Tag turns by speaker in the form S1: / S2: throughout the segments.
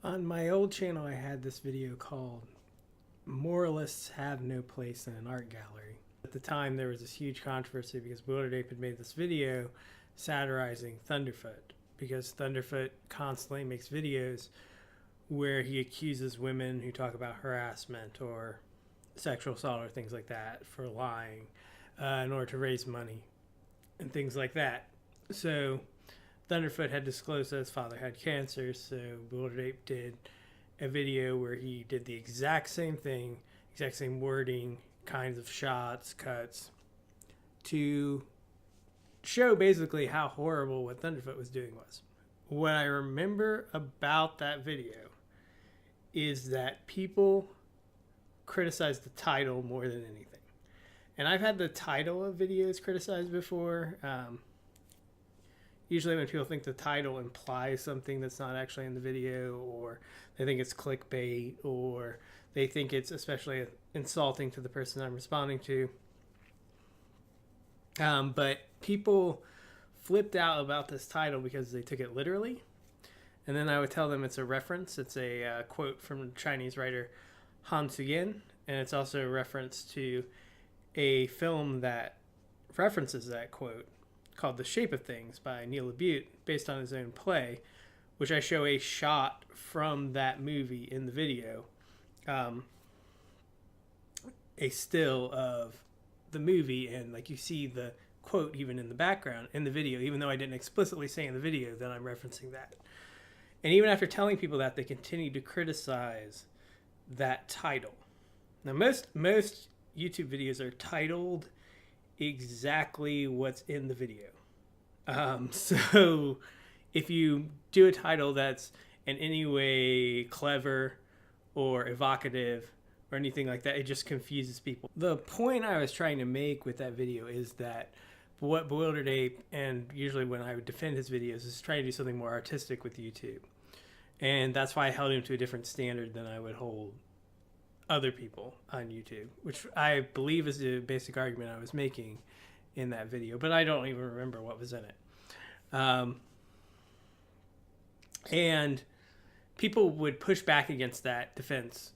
S1: On my old channel, I had this video called Moralists Have No Place in an Art Gallery. At the time, there was this huge controversy because Bewildered Ape had made this video satirizing Thunderfoot, because Thunderfoot constantly makes videos where he accuses women who talk about harassment or sexual assault or things like that for lying in order to raise money and things like that. So Thunderfoot had disclosed that his father had cancer, so Bewildered Ape did a video where he did the exact same thing, exact same wording, kinds of shots, cuts, to show basically how horrible what Thunderfoot was doing was. What I remember about that video is that people criticized the title more than anything. And I've had the title of videos criticized before. Usually when people think the title implies something that's not actually in the video, or they think it's clickbait, or they think it's especially insulting to the person I'm responding to. But people flipped out about this title because they took it literally. And then I would tell them it's a reference. It's a quote from Chinese writer Han Suyin, and it's also a reference to a film that references that quote called The Shape of Things by Neil LaBute, based on his own play, which I show a shot from that movie in the video, a still of the movie, and like you see the quote even in the background in the video, even though I didn't explicitly say in the video that I'm referencing that. And even after telling people that, they continue to criticize that title. Now, most YouTube videos are titled exactly what's in the video. So if you do a title that's in any way clever or evocative or anything like that, it just confuses people. The point I was trying to make with that video is that what Bewildered Ape, and usually when I would defend his videos, is trying to do something more artistic with YouTube. And that's why I held him to a different standard than I would hold other people on YouTube, which I believe is the basic argument I was making in that video, but I don't even remember what was in it. And people would push back against that defense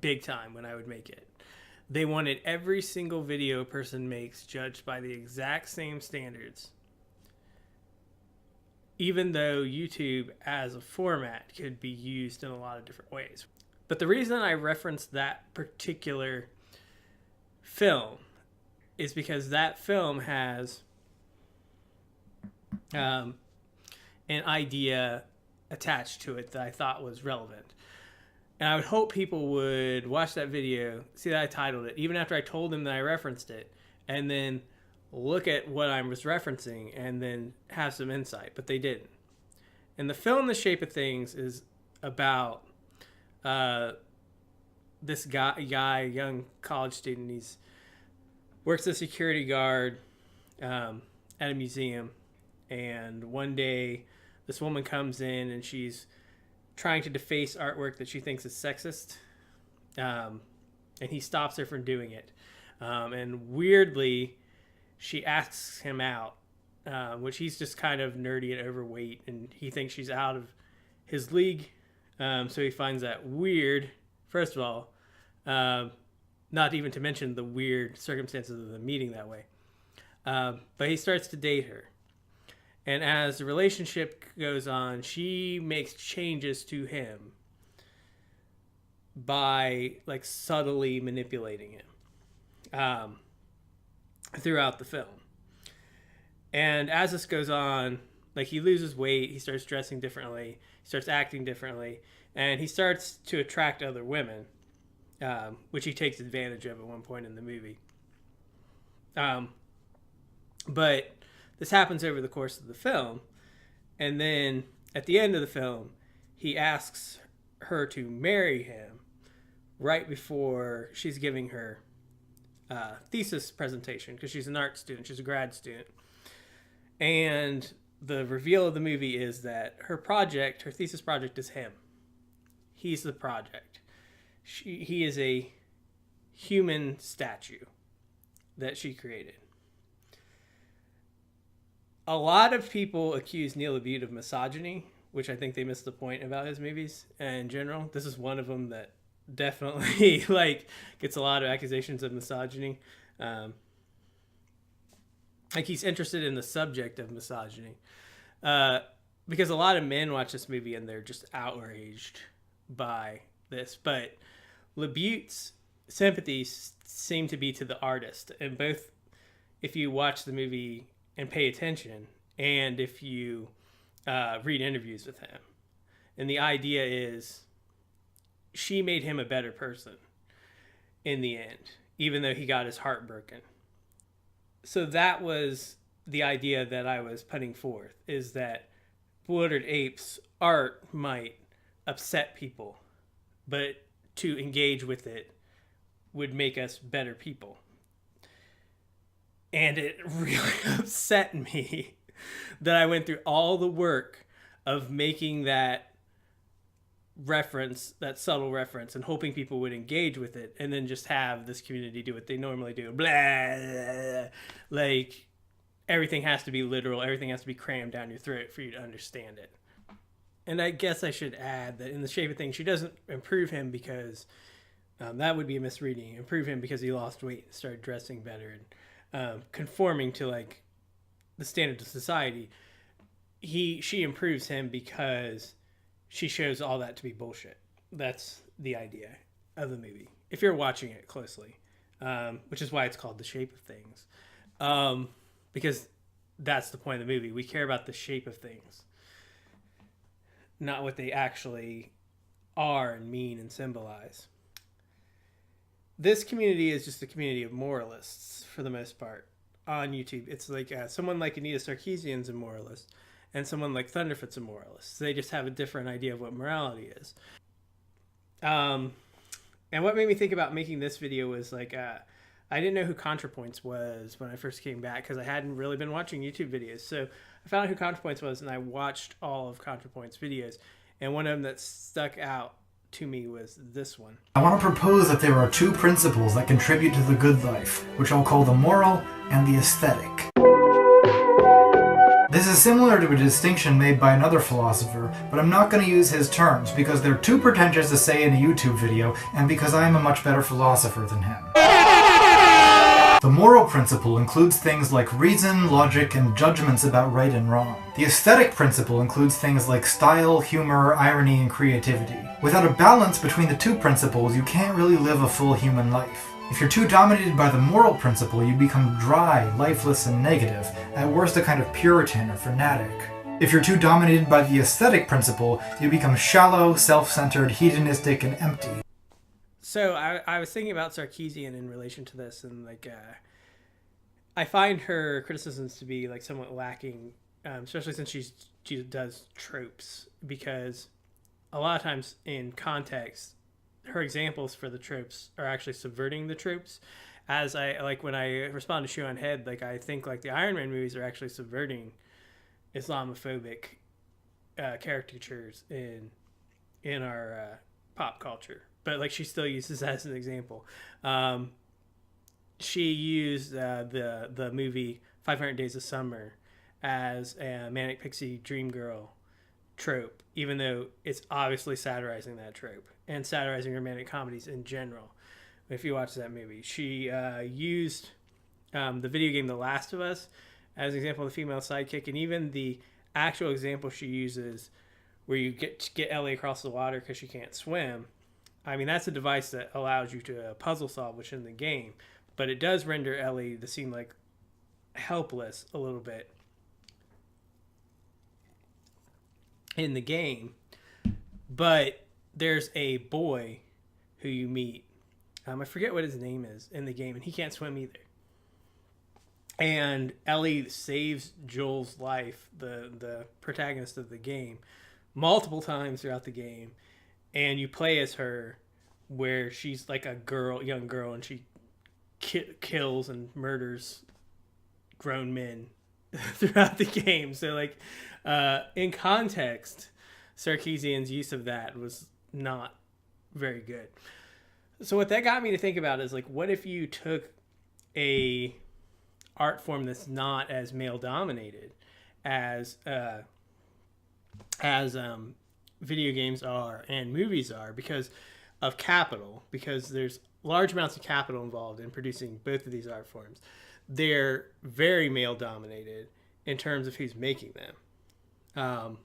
S1: big time when I would make it. They wanted every single video a person makes judged by the exact same standards, even though YouTube as a format could be used in a lot of different ways. But the reason I referenced that particular film is because that film has an idea attached to it that I thought was relevant. And I would hope people would watch that video, see that I titled it, even after I told them that I referenced it, and then look at what I was referencing and then have some insight, but they didn't. And the film The Shape of Things is about this guy, young college student. He's works as a security guard at a museum, and one day this woman comes in and she's trying to deface artwork that she thinks is sexist, and he stops her from doing it. And weirdly, she asks him out, which he's just kind of nerdy and overweight, and he thinks she's out of his league. So he finds that weird, first of all, not even to mention the weird circumstances of the meeting that way. But he starts to date her. And as the relationship goes on, she makes changes to him by like subtly manipulating him throughout the film. And as this goes on, like he loses weight, he starts dressing differently, he starts acting differently, and he starts to attract other women, which he takes advantage of at one point in the movie. But this happens over the course of the film, and then at the end of the film, he asks her to marry him right before she's giving her thesis presentation, because she's an art student, she's a grad student. And the reveal of the movie is that her thesis project is him. He's the project. He is a human statue that she created. A lot of people accuse Neil LaBute of misogyny, which I think they missed the point about his movies in general. This is one of them that definitely like gets a lot of accusations of misogyny. Like he's interested in the subject of misogyny, because a lot of men watch this movie and they're just outraged by this. But LaBute's sympathies seem to be to the artist, and both if you watch the movie and pay attention, and if you read interviews with him. And the idea is she made him a better person in the end, even though he got his heart broken. So that was the idea that I was putting forth, is that Bewildered Apes art might upset people, but to engage with it would make us better people. And it really upset me that I went through all the work of making that reference, that subtle reference, and hoping people would engage with it, and then just have this community do what they normally do. Blah. Like, everything has to be literal. Everything has to be crammed down your throat for you to understand it. And I guess I should add that in The Shape of Things, she doesn't improve him because that would be a misreading. Improve him because he lost weight and started dressing better and conforming to like the standards of society. She improves him because she shows all that to be bullshit. That's the idea of the movie, if you're watching it closely, which is why it's called The Shape of Things, because that's the point of the movie. We care about the shape of things, not what they actually are and mean and symbolize. This community is just a community of moralists for the most part on YouTube. It's like someone like Anita Sarkeesian's a moralist, and someone like Thunderfoot's a moralist. They just have a different idea of what morality is. And what made me think about making this video was like, I didn't know who ContraPoints was when I first came back because I hadn't really been watching YouTube videos. So I found out who ContraPoints was, and I watched all of ContraPoints' videos. And one of them that stuck out to me was this one.
S2: I want to propose that there are two principles that contribute to the good life, which I'll call the moral and the aesthetic. This is similar to a distinction made by another philosopher, but I'm not going to use his terms because they're too pretentious to say in a YouTube video, and because I am a much better philosopher than him. The moral principle includes things like reason, logic, and judgments about right and wrong. The aesthetic principle includes things like style, humor, irony, and creativity. Without a balance between the two principles, you can't really live a full human life. If you're too dominated by the moral principle, you become dry, lifeless, and negative, at worst a kind of Puritan or fanatic. If you're too dominated by the aesthetic principle, you become shallow, self-centered, hedonistic, and empty.
S1: So I was thinking about Sarkeesian in relation to this, and like I find her criticisms to be like somewhat lacking, especially since she does tropes, because a lot of times in context, her examples for the tropes are actually subverting the tropes. As I like when I respond to Shoe on Head, like I think like the Iron Man movies are actually subverting Islamophobic caricatures in our pop culture. But like she still uses that as an example. She used the movie 500 Days of Summer as a Manic Pixie Dream Girl trope, even though it's obviously satirizing that trope and satirizing romantic comedies in general. If you watch that movie, she used the video game The Last of Us as an example of the female sidekick, and even the actual example she uses where you get Ellie across the water because she can't swim. I mean, that's a device that allows you to puzzle solve, which in the game, but it does render Ellie to seem like helpless a little bit in the game. But there's a boy who you meet, I forget what his name is in the game, and he can't swim either. And Ellie saves Joel's life, the protagonist of the game, multiple times throughout the game. And you play as her, where she's like a young girl, and she kills and murders grown men throughout the game. So like in context, Sarkeesian's use of that was not very good. So what that got me to think about is like, what if you took a art form that's not as male dominated as as video games are and movies are, because of capital, because there's large amounts of capital involved in producing both of these art forms. They're very male dominated in terms of who's making them.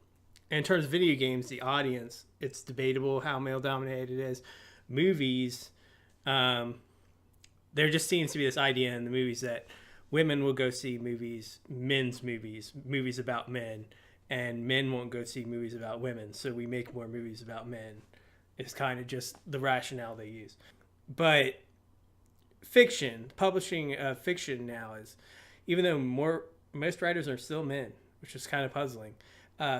S1: In terms of video games, the audience, it's debatable how male dominated it is. Movies, there just seems to be this idea in the movies that women will go see movies, men's movies, movies about men, and men won't go see movies about women, so we make more movies about men. It's kind of just the rationale they use. But fiction, publishing of fiction now is, even though most writers are still men, which is kind of puzzling,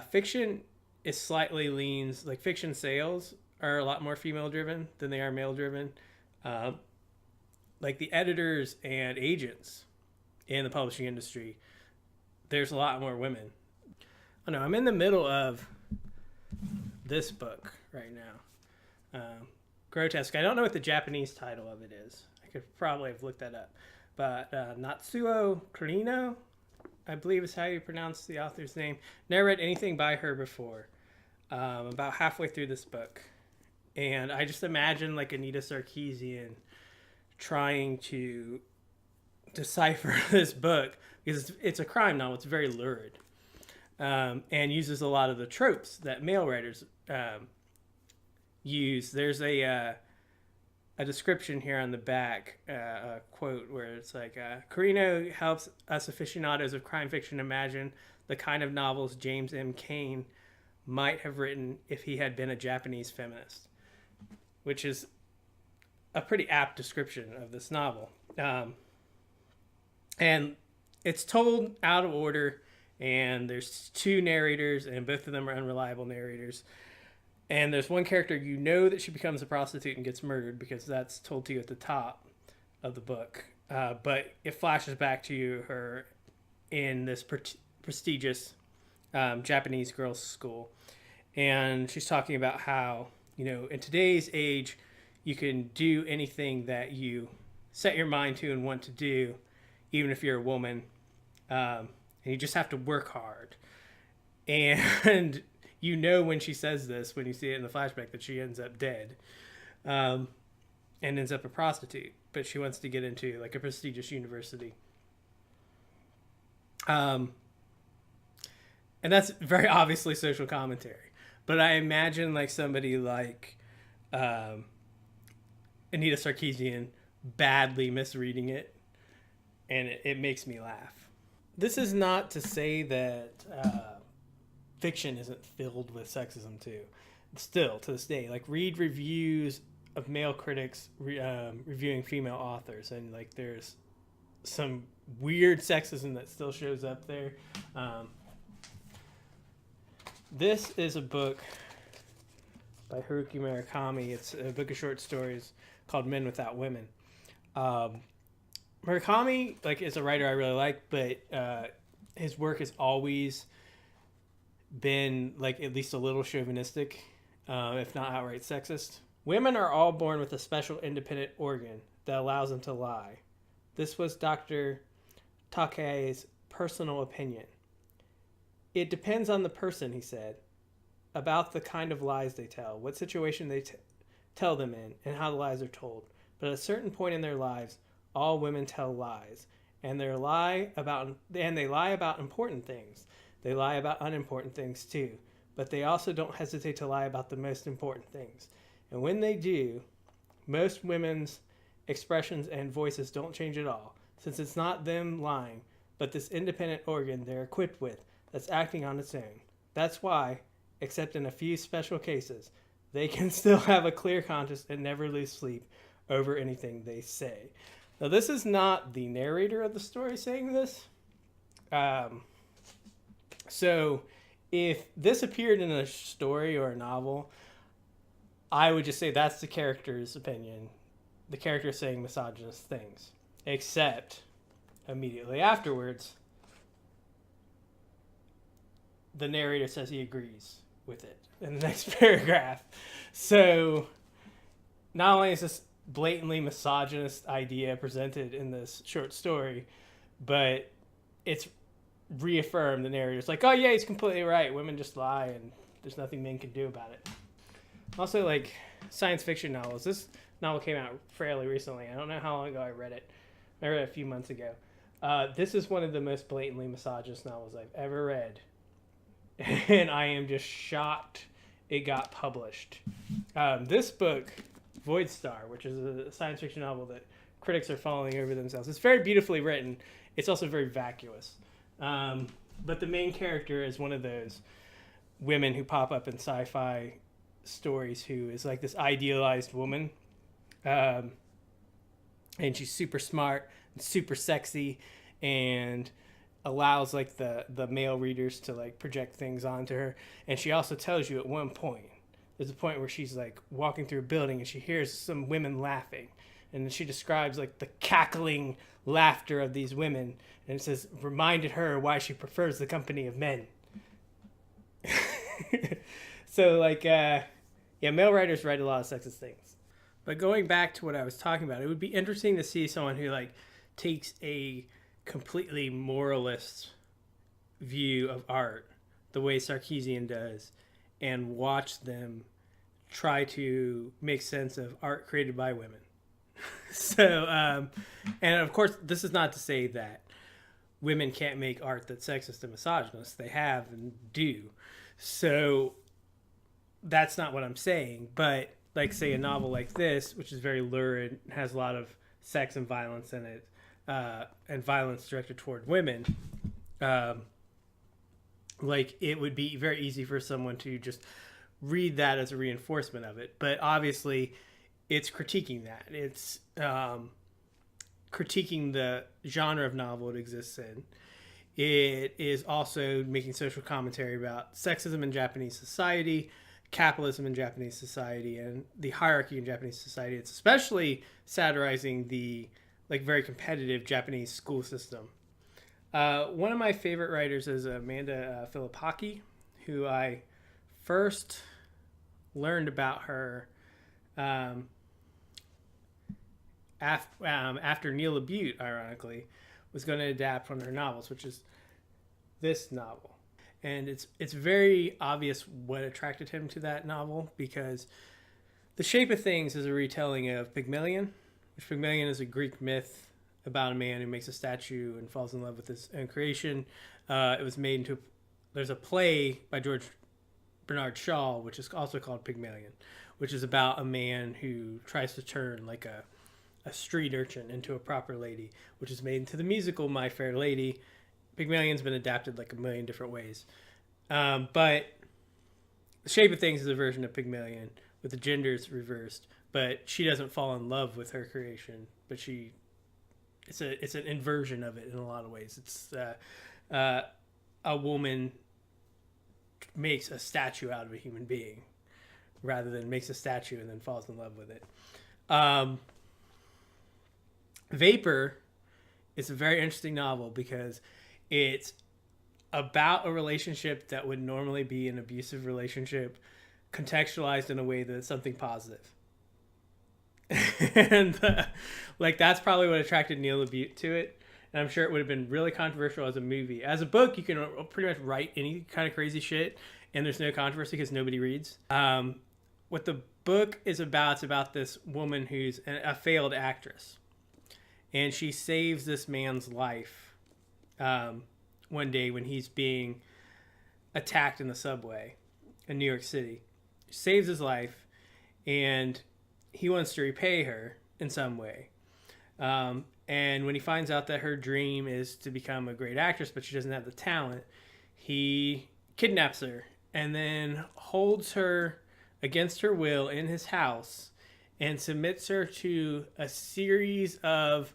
S1: fiction is slightly leans, like fiction sales are a lot more female driven than they are male driven. Like the editors and agents in the publishing industry, there's a lot more women. I know I'm in the middle of this book right now. Grotesque. I don't know what the Japanese title of it is. I could probably have looked that up. But Natsuo Kurino, I believe is how you pronounce the author's name. Never read anything by her before. About halfway through this book. And I just imagine like Anita Sarkeesian trying to decipher this book, because it's a crime novel. It's very lurid. And uses a lot of the tropes that male writers use. There's a description here on the back, a quote where it's like, Carino helps us aficionados of crime fiction imagine the kind of novels James M. Cain might have written if he had been a Japanese feminist, which is a pretty apt description of this novel. And it's told out of order, and there's two narrators, and both of them are unreliable narrators. And there's one character, you know that she becomes a prostitute and gets murdered, because that's told to you at the top of the book. But it flashes back to you, her in this prestigious Japanese girls' school. And she's talking about how, you know, in today's age, you can do anything that you set your mind to and want to do, even if you're a woman. And you just have to work hard. And you know when she says this, when you see it in the flashback, that she ends up dead. And ends up a prostitute. But she wants to get into like a prestigious university. And that's very obviously social commentary. But I imagine like somebody like Anita Sarkeesian badly misreading it. And it makes me laugh. This is not to say that fiction isn't filled with sexism too. Still, to this day, like read reviews of male critics reviewing female authors, and like there's some weird sexism that still shows up there. This is a book by Haruki Murakami. It's a book of short stories called Men Without Women. Murakami, like, is a writer I really like, but his work has always been like at least a little chauvinistic, if not outright sexist. Women are all born with a special independent organ that allows them to lie. This was Dr. Takei's personal opinion. It depends on the person, he said, about the kind of lies they tell, what situation they tell them in, and how the lies are told. But at a certain point in their lives, all women tell lies, and they lie about important things. They lie about unimportant things too, but they also don't hesitate to lie about the most important things. And when they do, most women's expressions and voices don't change at all, since it's not them lying, but this independent organ they're equipped with that's acting on its own. That's why, except in a few special cases, they can still have a clear conscience and never lose sleep over anything they say. Now, this is not the narrator of the story saying this. So if this appeared in a story or a novel, I would just say that's the character's opinion. The character saying misogynist things. Except, immediately afterwards, the narrator says he agrees with it in the next paragraph. So, not only is this blatantly misogynist idea presented in this short story, but it's reaffirm the narrative. It's like, oh yeah, he's completely right. Women just lie, and there's nothing men can do about it. Also, like science fiction novels. This novel came out fairly recently. I don't know how long ago I read it. I read it a few months ago. This is one of the most blatantly misogynist novels I've ever read. And I am just shocked it got published. This book, Void Star, which is a science fiction novel that critics are falling over themselves. It's very beautifully written. It's also very vacuous. But the main character is one of those women who pop up in sci-fi stories who is like this idealized woman. And she's super smart and super sexy and allows like the male readers to like project things onto her. And she also tells you at one point, there's a point where she's like walking through a building and she hears some women laughing. And she describes like the cackling laughter of these women. And it says, reminded her why she prefers the company of men. So like, male writers write a lot of sexist things. But going back to what I was talking about, it would be interesting to see someone who like takes a completely moralist view of art, the way Sarkeesian does, and watch them try to make sense of art created by women. So, and of course, this is not to say that women can't make art that's sexist and misogynist. They have and do. So that's not what I'm saying. But like, say, a novel like this, which is very lurid, has a lot of sex and violence in it, and violence directed toward women, like, it would be very easy for someone to just read that as a reinforcement of it. But obviously, it's critiquing that. It's critiquing the genre of novel it exists in. It is also making social commentary about sexism in Japanese society, capitalism in Japanese society, and the hierarchy in Japanese society. It's especially satirizing the like very competitive Japanese school system. One of my favorite writers is Amanda Philippaki, who I first learned about her after Neil LaBute, ironically, was going to adapt one of her novels, which is this novel. And it's very obvious what attracted him to that novel, because The Shape of Things is a retelling of Pygmalion, which Pygmalion is a Greek myth about a man who makes a statue and falls in love with his own creation. It was made into there's a play by George Bernard Shaw, which is also called Pygmalion, which is about a man who tries to turn like a street urchin into a proper lady, which is made into the musical My Fair Lady. Pygmalion's been adapted like a million different ways. But The Shape of Things is a version of Pygmalion with the genders reversed, but she doesn't fall in love with her creation, but it's an inversion of it in a lot of ways. It's a woman makes a statue out of a human being rather than makes a statue and then falls in love with it. Vapor is a very interesting novel because it's about a relationship that would normally be an abusive relationship contextualized in a way that's something positive. And like, that's probably what attracted Neil LaBute to it. And I'm sure it would have been really controversial as a movie. As a book, you can pretty much write any kind of crazy shit and there's no controversy because nobody reads. What the book is about, it's about this woman who's a failed actress. And she saves this man's life one day when he's being attacked in the subway in New York City. She saves his life, and he wants to repay her in some way. And when he finds out that her dream is to become a great actress, but she doesn't have the talent, he kidnaps her and then holds her against her will in his house and submits her to a series of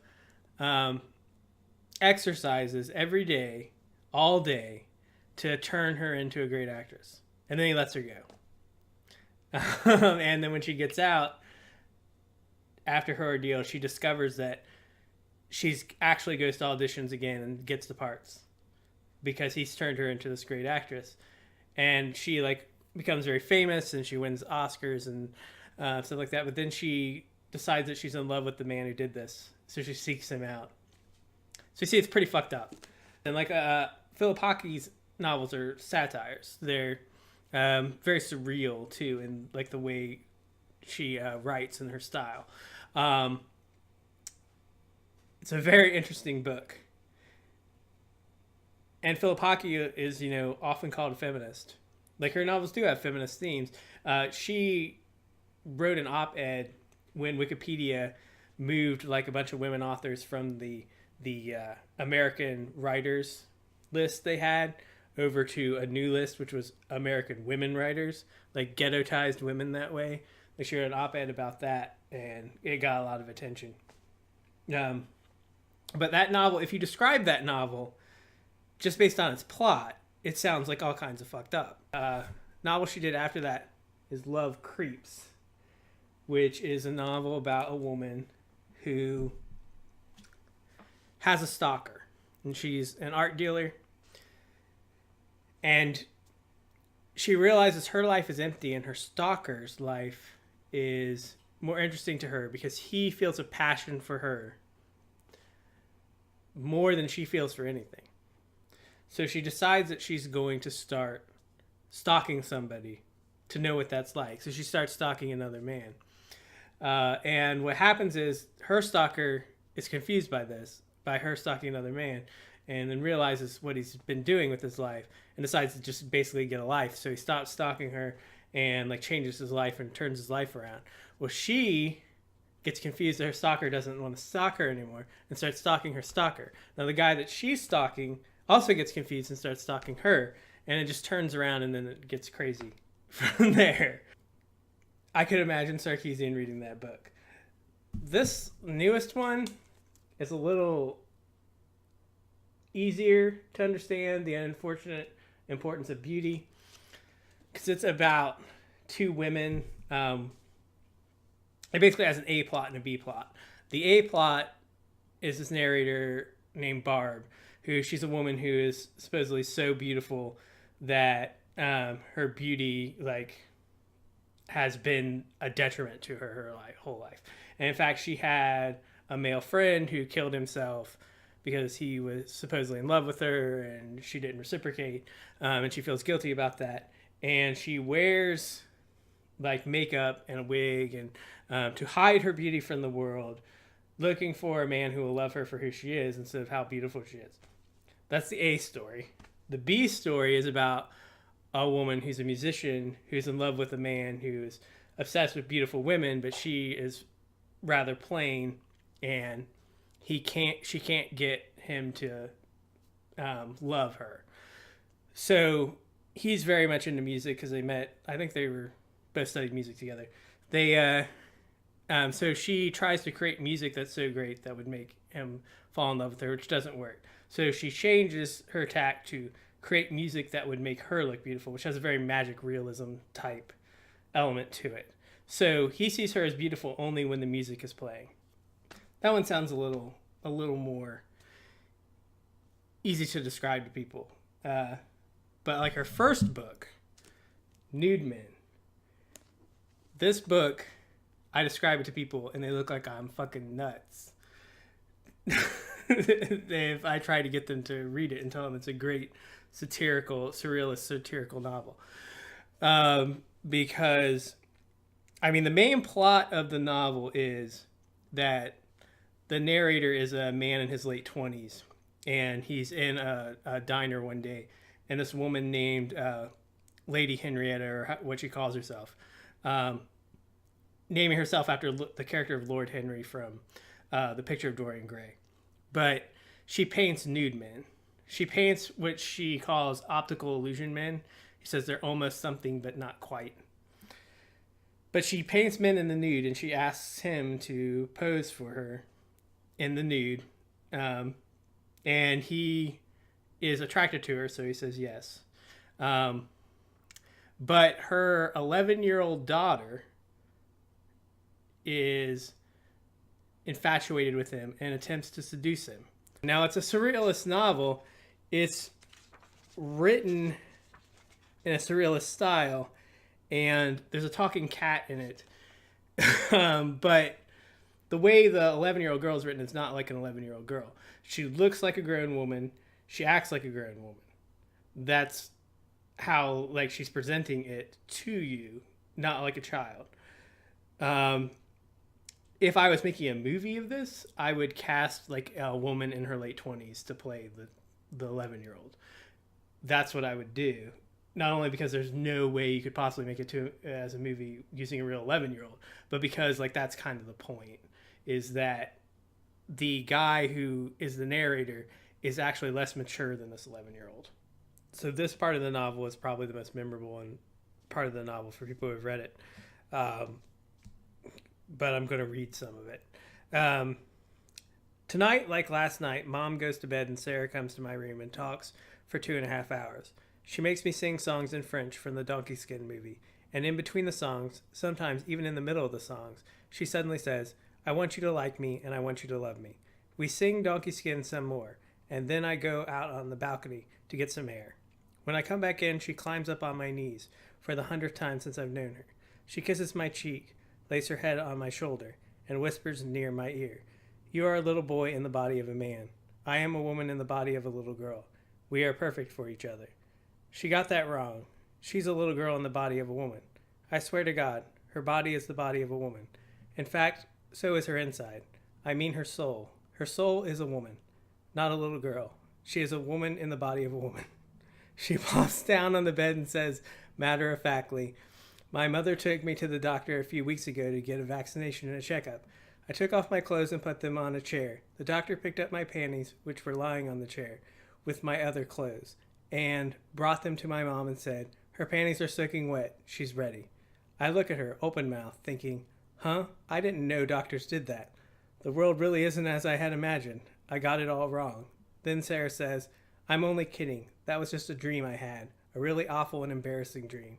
S1: exercises every day, all day, to turn her into a great actress. And then he lets her go. And then when she gets out, after her ordeal, she discovers that she's actually goes to auditions again and gets the parts because he's turned her into this great actress. And she like becomes very famous and she wins Oscars and stuff like that. But then she decides that she's in love with the man who did this. So she seeks him out. So you see, it's pretty fucked up. And like Philip Hockey's novels are satires. They're very surreal too, in like the way she writes and her style. It's a very interesting book. And Philip Hockey is, often called a feminist. Like, her novels do have feminist themes. She wrote an op-ed when Wikipedia moved like a bunch of women authors from the American writers list they had over to a new list, which was American women writers, like ghettotized women that way. They shared an op-ed about that, and it got a lot of attention. But that novel, if you describe that novel just based on its plot, it sounds like all kinds of fucked up. Novel she did after that is Love Creeps, which is a novel about a woman who has a stalker, and she's an art dealer, and she realizes her life is empty and her stalker's life is more interesting to her because he feels a passion for her more than she feels for anything. So she decides that she's going to start stalking somebody to know what that's like. So she starts stalking another man. And what happens is her stalker is confused by her stalking another man, and then realizes what he's been doing with his life and decides to just basically get a life. So he stops stalking her and like changes his life and turns his life around. Well, she gets confused that her stalker doesn't want to stalk her anymore and starts stalking her stalker. Now the guy that she's stalking also gets confused and starts stalking her, and it just turns around and then it gets crazy from there. I could imagine Sarkeesian reading that book. This newest one is a little easier to understand, the unfortunate importance of beauty, because it's about two women. It basically has an A plot and a B plot. The A plot is this narrator named Barb, who she's a woman who is supposedly so beautiful that her beauty has been a detriment to her whole life. And in fact, she had a male friend who killed himself because he was supposedly in love with her and she didn't reciprocate, and she feels guilty about that. And she wears makeup and a wig and to hide her beauty from the world, looking for a man who will love her for who she is instead of how beautiful she is. That's the A story. The B story is about a woman who's a musician who's in love with a man who's obsessed with beautiful women, but she is rather plain, and she can't get him to love her. So he's very much into music because they met. I think they were both studied music together. So she tries to create music that's so great that would make him fall in love with her, which doesn't work. So she changes her tack to create music that would make her look beautiful, which has a very magic realism type element to it. So he sees her as beautiful only when the music is playing. That one sounds a little more easy to describe to people. But like her first book, Nude Men. This book, I describe it to people and they look like I'm fucking nuts. If I try to get them to read it and tell them it's a great surrealist satirical novel. Because, I mean, the main plot of the novel is that the narrator is a man in his late 20s, and he's in a diner one day, and this woman named Lady Henrietta, or what she calls herself, naming herself after the character of Lord Henry from The Picture of Dorian Gray. But she paints nude men. She paints what she calls optical illusion men. He says they're almost something, but not quite. But she paints men in the nude, and she asks him to pose for her in the nude. And he is attracted to her, so he says yes. But her 11-year-old daughter is infatuated with him and attempts to seduce him. Now, it's a surrealist novel. It's written in a surrealist style, and there's a talking cat in it. But the way the 11-year-old girl is written is not like an 11-year-old girl. She looks like a grown woman. She acts like a grown woman. That's how like she's presenting it to you, not like a child. Um, if I was making a movie of this, I would cast like a woman in her late 20s to play the 11-year-old. That's what I would do. Not only because there's no way you could possibly make it to as a movie using a real 11-year-old, but because like that's kind of the point, is that the guy who is the narrator is actually less mature than this 11-year-old. So this part of the novel is probably the most memorable and part of the novel for people who have read it. But I'm going to read some of it. Tonight, like last night, Mom goes to bed and Sarah comes to my room and talks for 2.5 hours. She makes me sing songs in French from the Donkey Skin movie, and in between the songs, sometimes even in the middle of the songs, she suddenly says, I want you to like me and I want you to love me. We sing Donkey Skin some more, and then I go out on the balcony to get some air. When I come back in, she climbs up on my knees for the 100th time since I've known her. She kisses my cheek, lays her head on my shoulder, and whispers near my ear, You are a little boy in the body of a man. I am a woman in the body of a little girl. We are perfect for each other. She got that wrong. She's a little girl in the body of a woman. I swear to God, her body is the body of a woman. In fact, so is her inside. I mean her soul. Her soul is a woman, not a little girl. She is a woman in the body of a woman. She plops down on the bed and says, matter-of-factly, My mother took me to the doctor a few weeks ago to get a vaccination and a checkup. I took off my clothes and put them on a chair. The doctor picked up my panties, which were lying on the chair, with my other clothes, and brought them to my mom and said, Her panties are soaking wet. She's ready. I look at her, open-mouthed, thinking, Huh? I didn't know doctors did that. The world really isn't as I had imagined. I got it all wrong. Then Sarah says, I'm only kidding. That was just a dream I had. A really awful and embarrassing dream.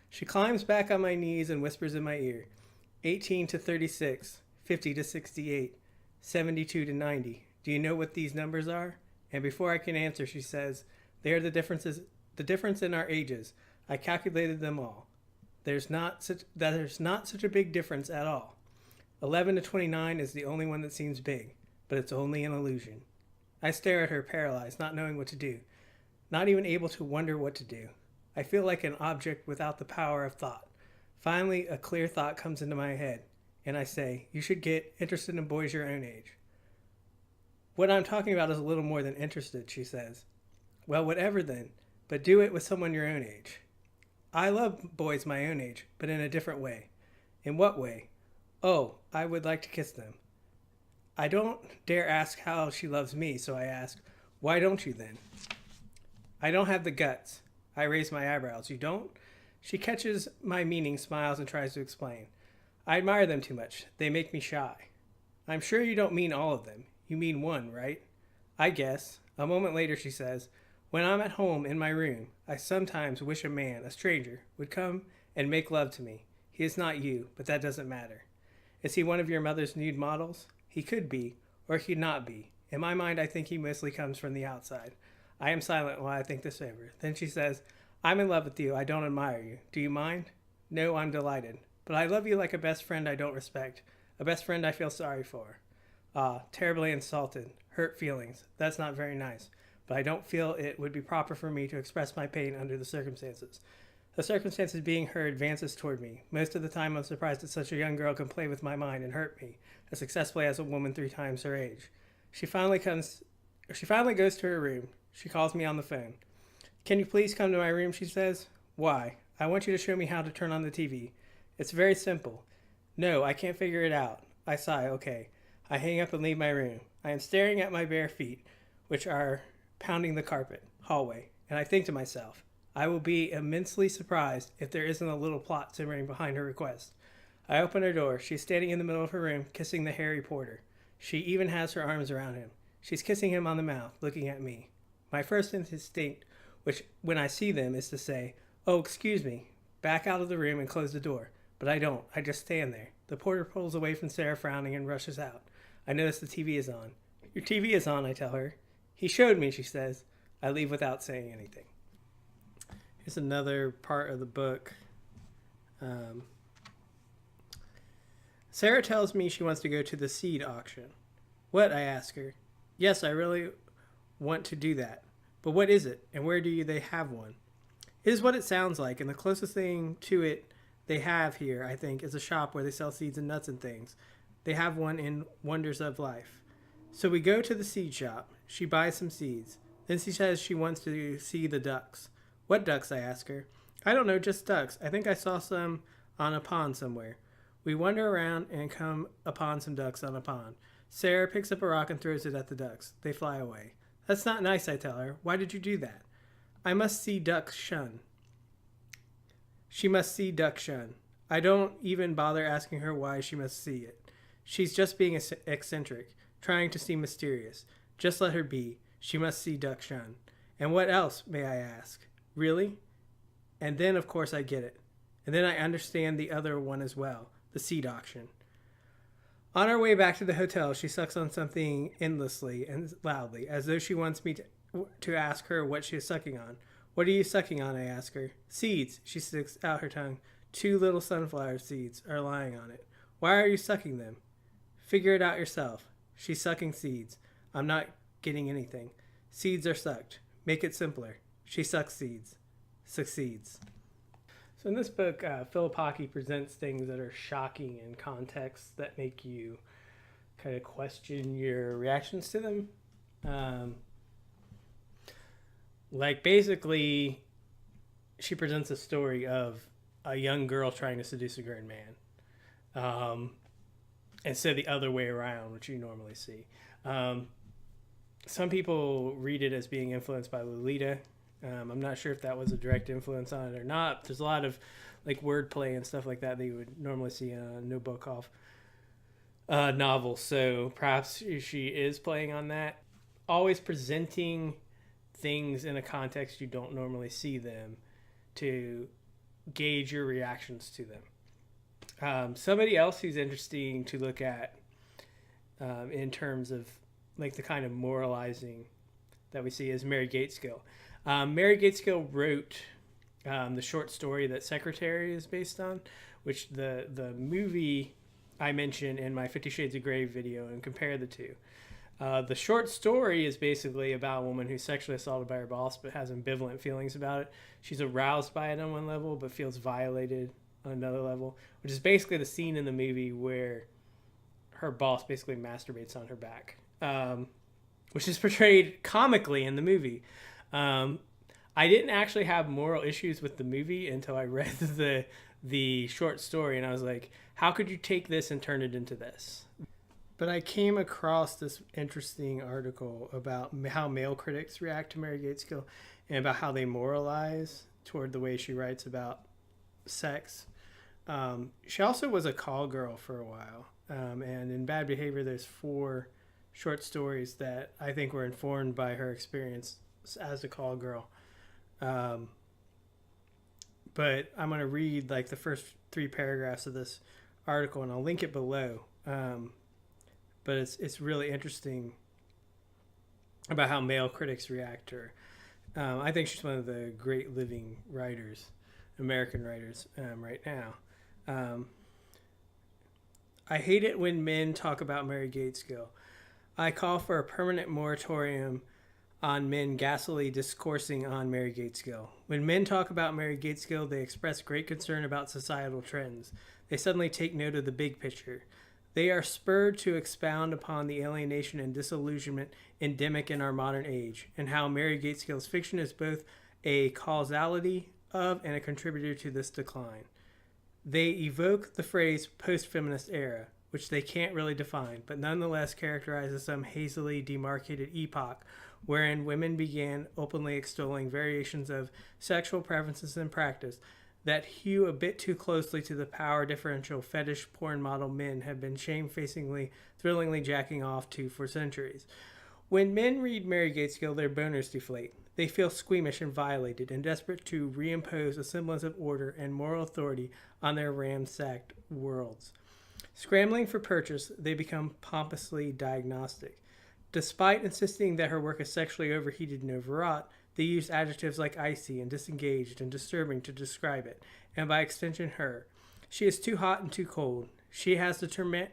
S1: She climbs back on my knees and whispers in my ear, 18 to 36, 50 to 68, 72 to 90. Do you know what these numbers are? And before I can answer, she says, They are the difference in our ages. I calculated them all. There's not such a big difference at all. 11 to 29 is the only one that seems big, but it's only an illusion. I stare at her, paralyzed, not knowing what to do, not even able to wonder what to do. I feel like an object without the power of thought. Finally, a clear thought comes into my head, and I say, You should get interested in boys your own age. What I'm talking about is a little more than interested, she says. Well, whatever then, but do it with someone your own age. I love boys my own age, but in a different way. In what way? Oh, I would like to kiss them. I don't dare ask how she loves me, so I ask, Why don't you then? I don't have the guts. I raise my eyebrows. You don't? She catches my meaning, smiles, and tries to explain. I admire them too much. They make me shy. I'm sure you don't mean all of them. You mean one, right? I guess. A moment later, she says, When I'm at home in my room, I sometimes wish a man, a stranger, would come and make love to me. He is not you, but that doesn't matter. Is he one of your mother's nude models? He could be, or he could not be. In my mind, I think he mostly comes from the outside. I am silent while I think this over. Then she says, I'm in love with you. I don't admire you. Do you mind? No, I'm delighted. But I love you like a best friend I don't respect. A best friend I feel sorry for. Ah, terribly insulted. Hurt feelings. That's not very nice. But I don't feel it would be proper for me to express my pain under the circumstances. The circumstances being her advances toward me. Most of the time I'm surprised that such a young girl can play with my mind and hurt me as successfully as a woman 3 times her age. She finally goes to her room. She calls me on the phone. Can you please come to my room, she says. Why? I want you to show me how to turn on the TV. It's very simple. No, I can't figure it out. I sigh, okay. I hang up and leave my room. I am staring at my bare feet, which are pounding the carpet, hallway, and I think to myself, I will be immensely surprised if there isn't a little plot simmering behind her request. I open her door. She's standing in the middle of her room, kissing the hairy porter. She even has her arms around him. She's kissing him on the mouth, looking at me. My first instinct, which when I see them, is to say, Oh, excuse me, back out of the room and close the door. But I don't. I just stand there. The porter pulls away from Sarah, frowning, and rushes out. I notice the TV is on. Your TV is on, I tell her. He showed me, she says. I leave without saying anything. Here's another part of the book. Sarah tells me she wants to go to the seed auction. What? I ask her. Yes, I really want to do that. But what is it, and where do they have one? It is what it sounds like, and the closest thing to it they have here, I think, is a shop where they sell seeds and nuts and things. They have one in Wonders of Life. So we go to the seed shop. She buys some seeds. Then she says she wants to see the ducks. What ducks, I ask her. I don't know, just ducks. I think I saw some on a pond somewhere. We wander around and come upon some ducks on a pond. Sarah picks up a rock and throws it at the ducks. They fly away. That's not nice, I tell her. Why did you do that? I must see ducks shun. She must see ducks shun. I don't even bother asking her why she must see it. She's just being eccentric, trying to seem mysterious. Just let her be. She must see ducks shun. And what else, may I ask? Really? And then, of course, I get it. And then I understand the other one as well, the seed auction. On our way back to the hotel, she sucks on something endlessly and loudly, as though she wants me to ask her what she is sucking on. What are you sucking on, I ask her. Seeds, she sticks out her tongue. 2 little sunflower seeds are lying on it. Why are you sucking them? Figure it out yourself. She's sucking seeds. I'm not getting anything. Seeds are sucked. Make it simpler. She sucks seeds. Succeeds. So in this book, Philip Hockey presents things that are shocking in context that make you kind of question your reactions to them. Like basically, she presents a story of a young girl trying to seduce a grown man. Instead of the other way around, which you normally see. Some people read it as being influenced by Lolita. I'm not sure if that was a direct influence on it or not. There's a lot of like wordplay and stuff like that you would normally see in a Nabokov novel. So perhaps she is playing on that. Always presenting things in a context you don't normally see them to gauge your reactions to them. Somebody else who's interesting to look at in terms of like the kind of moralizing that we see is Mary Gateskill. Mary Gateskill wrote the short story that Secretary is based on, which the movie I mentioned in my 50 Shades of Grey video, and compare the two. The short story is basically about a woman who's sexually assaulted by her boss but has ambivalent feelings about it. She's aroused by it on one level but feels violated on another level, which is basically the scene in the movie where her boss basically masturbates on her back, which is portrayed comically in the movie. I didn't actually have moral issues with the movie until I read the short story, and I was like, how could you take this and turn it into this? But I came across this interesting article about how male critics react to Mary Gateskill and about how they moralize toward the way she writes about sex. She also was a call girl for a while. And in Bad Behavior, there's 4 short stories that I think were informed by her experience as a call girl. But I'm going to read like the first 3 paragraphs of this article, and I'll link it below. But it's really interesting about how male critics react to her. I think she's one of the great living writers, American writers, right now. I hate it when men talk about Mary Gateskill. I call for a permanent moratorium on men gassily discoursing on Mary Gateskill. When men talk about Mary Gateskill, they express great concern about societal trends. They suddenly take note of the big picture. They are spurred to expound upon the alienation and disillusionment endemic in our modern age, and how Mary Gateskill's fiction is both a causality of and a contributor to this decline. They evoke the phrase post-feminist era, which they can't really define, but nonetheless characterizes some hazily demarcated epoch wherein women began openly extolling variations of sexual preferences and practice that hew a bit too closely to the power differential fetish porn model men have been shamefacingly, thrillingly jacking off to for centuries. When men read Mary Gateskill, their boners deflate. They feel squeamish and violated and desperate to reimpose a semblance of order and moral authority on their ransacked worlds. Scrambling for purchase, they become pompously diagnostic. Despite insisting that her work is sexually overheated and overwrought, they use adjectives like icy and disengaged and disturbing to describe it, and by extension her. She is too hot and too cold. She has the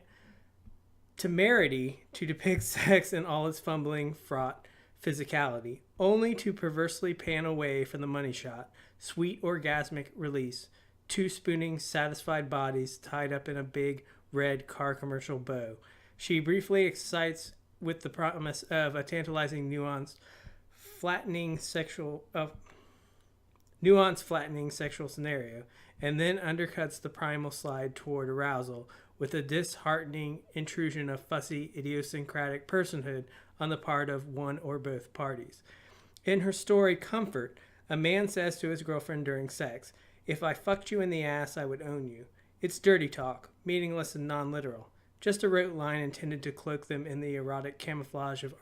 S1: temerity to depict sex in all its fumbling, fraught physicality. only to perversely pan away from the money shot, sweet orgasmic release, two spooning satisfied bodies tied up in a big red car commercial bow. She briefly excites with the promise of a tantalizing flattening sexual scenario, and then undercuts the primal slide toward arousal with a disheartening intrusion of fussy, idiosyncratic personhood on the part of one or both parties. In her story, Comfort, a man says to his girlfriend during sex, "If I fucked you in the ass, I would own you." It's dirty talk, meaningless and non-literal. Just a rote line intended to cloak them in the erotic camouflage of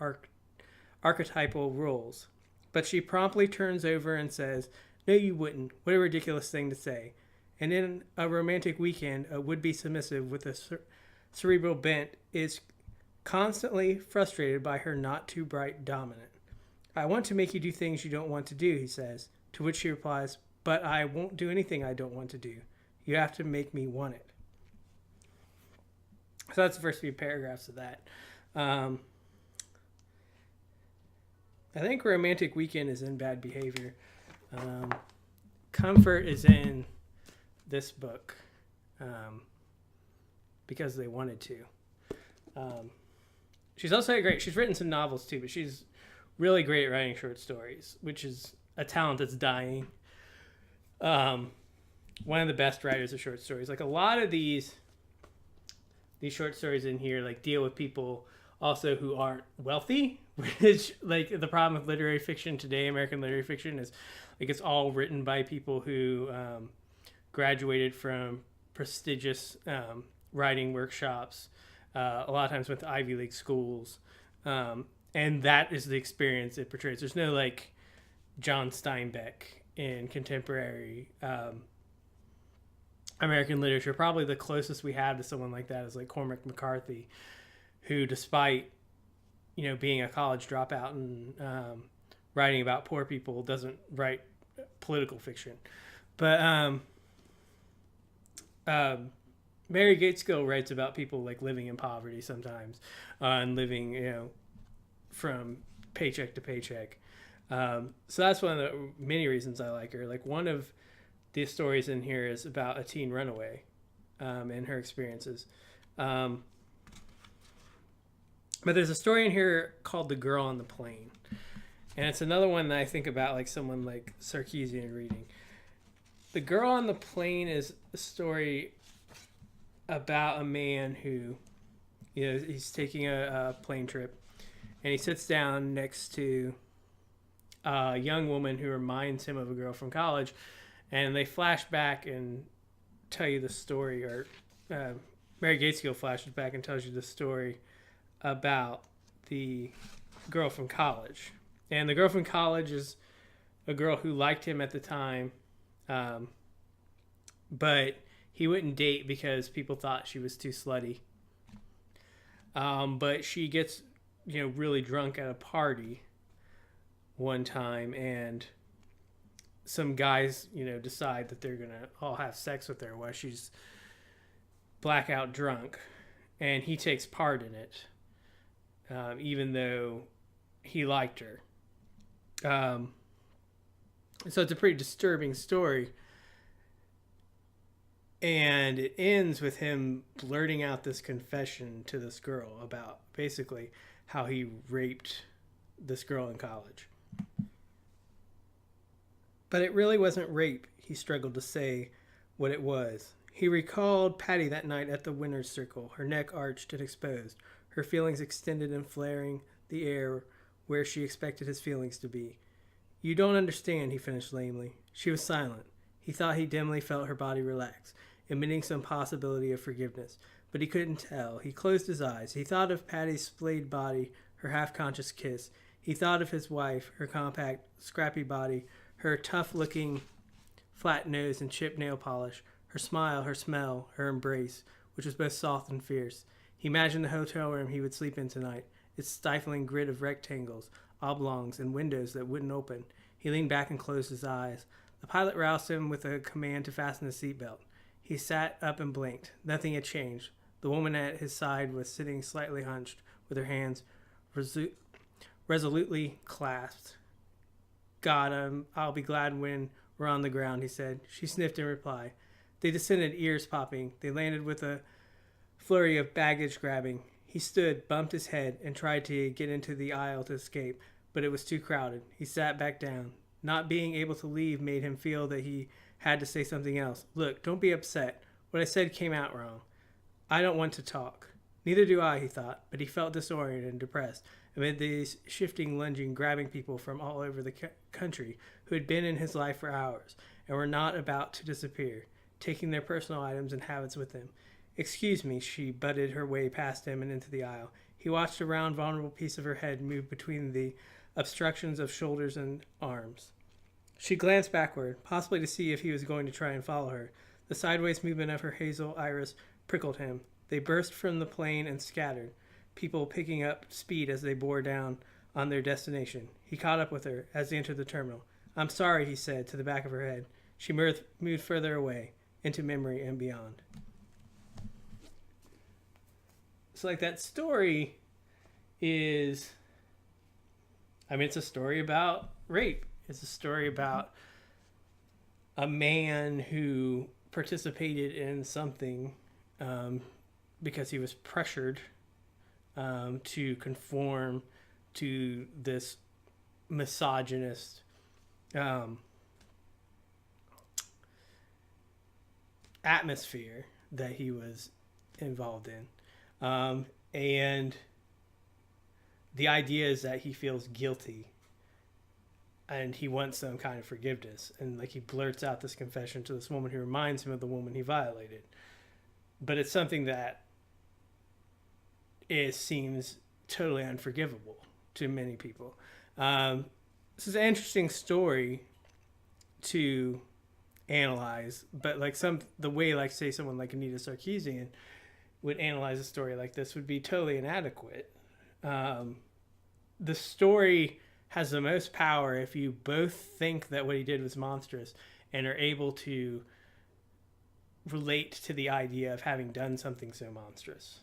S1: archetypal roles. But she promptly turns over and says, "No, you wouldn't. What a ridiculous thing to say." And in A Romantic Weekend, a would-be submissive with a cerebral bent is constantly frustrated by her not-too-bright dominant. "I want to make you do things you don't want to do," he says, to which she replies, "But I won't do anything I don't want to do. You have to make me want it." So that's the first few paragraphs of that. I think Romantic Weekend is in Bad Behavior. Comfort is in this book because they wanted to. She's also great. She's written some novels too, but she's really great at writing short stories, which is a talent that's dying. One of the best writers of short stories. Like a lot of these short stories in here like deal with people also who aren't wealthy, which like the problem with literary fiction today, American literary fiction, is like it's all written by people who graduated from prestigious writing workshops, a lot of times went to Ivy League schools, and that is the experience it portrays. There's no like John Steinbeck in contemporary American literature. Probably the closest we have to someone like that is like Cormac McCarthy, who despite being a college dropout and writing about poor people doesn't write political fiction. But Mary Gateskill writes about people like living in poverty sometimes and living from paycheck to paycheck. So that's one of the many reasons I like her. Like one of the stories in here is about a teen runaway and her experiences. But there's a story in here called The Girl on the Plane. And it's another one that I think about like someone like Sarkeesian reading. The Girl on the Plane is a story about a man who, he's taking a plane trip and he sits down next to a young woman who reminds him of a girl from college, and they flash back and tell you the story, or Mary Gateskill flashes back and tells you the story about the girl from college. And the girl from college is a girl who liked him at the time, but he wouldn't date because people thought she was too slutty. But she gets, really drunk at a party one time, and some guys, decide that they're going to all have sex with her while she's blackout drunk. And he takes part in it, even though he liked her. So it's a pretty disturbing story. And it ends with him blurting out this confession to this girl about basically how he raped this girl in college. But it really wasn't rape, he struggled to say what it was. He recalled Patty that night at the winner's circle, her neck arched and exposed, her feelings extended and flaring the air where she expected his feelings to be. "You don't understand," he finished lamely. She was silent. He thought he dimly felt her body relax, emitting some possibility of forgiveness, but he couldn't tell. He closed his eyes. He thought of Patty's splayed body, her half-conscious kiss. He thought of his wife, her compact, scrappy body, her tough-looking flat nose and chipped nail polish, her smile, her smell, her embrace, which was both soft and fierce. He imagined the hotel room he would sleep in tonight, its stifling grid of rectangles, oblongs, and windows that wouldn't open. He leaned back and closed his eyes. The pilot roused him with a command to fasten his seatbelt. He sat up and blinked. Nothing had changed. The woman at his side was sitting slightly hunched, with her hands resolutely clasped. God, I'll be glad when we're on the ground, he said. She sniffed in reply. They descended, ears popping. They landed with a flurry of baggage grabbing. He stood, bumped his head, and tried to get into the aisle to escape, but it was too crowded. He sat back down. Not being able to leave made him feel that he had to say something else. Look, don't be upset. What I said came out wrong. I don't want to talk. Neither do I, he thought, but he felt disoriented and depressed amid these shifting, lunging, grabbing people from all over the country who had been in his life for hours and were not about to disappear, taking their personal items and habits with them. Excuse me, she butted her way past him and into the aisle. He watched a round, vulnerable piece of her head move between the obstructions of shoulders and arms. She glanced backward, possibly to see if he was going to try and follow her. The sideways movement of her hazel iris prickled him. They burst from the plane and scattered, people picking up speed as they bore down on their destination. He caught up with her as they entered the terminal. I'm sorry, he said to the back of her head. She moved further away, into memory and beyond. So, like, that story is, I mean, it's a story about rape. It's a story about a man who participated in something because he was pressured to conform to this misogynist atmosphere that he was involved in. And the idea is that he feels guilty and he wants some kind of forgiveness. And like he blurts out this confession to this woman who reminds him of the woman he violated. But it's something that seems totally unforgivable to many people. This is an interesting story to analyze, but like the way, like, say someone like Anita Sarkeesian would analyze a story like this would be totally inadequate. The story has the most power if you both think that what he did was monstrous and are able to relate to the idea of having done something so monstrous.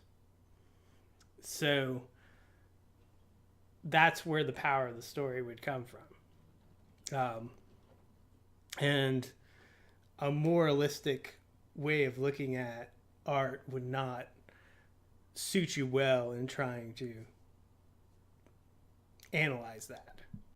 S1: So that's where the power of the story would come from. And a moralistic way of looking at art would not suit you well in trying to analyze that.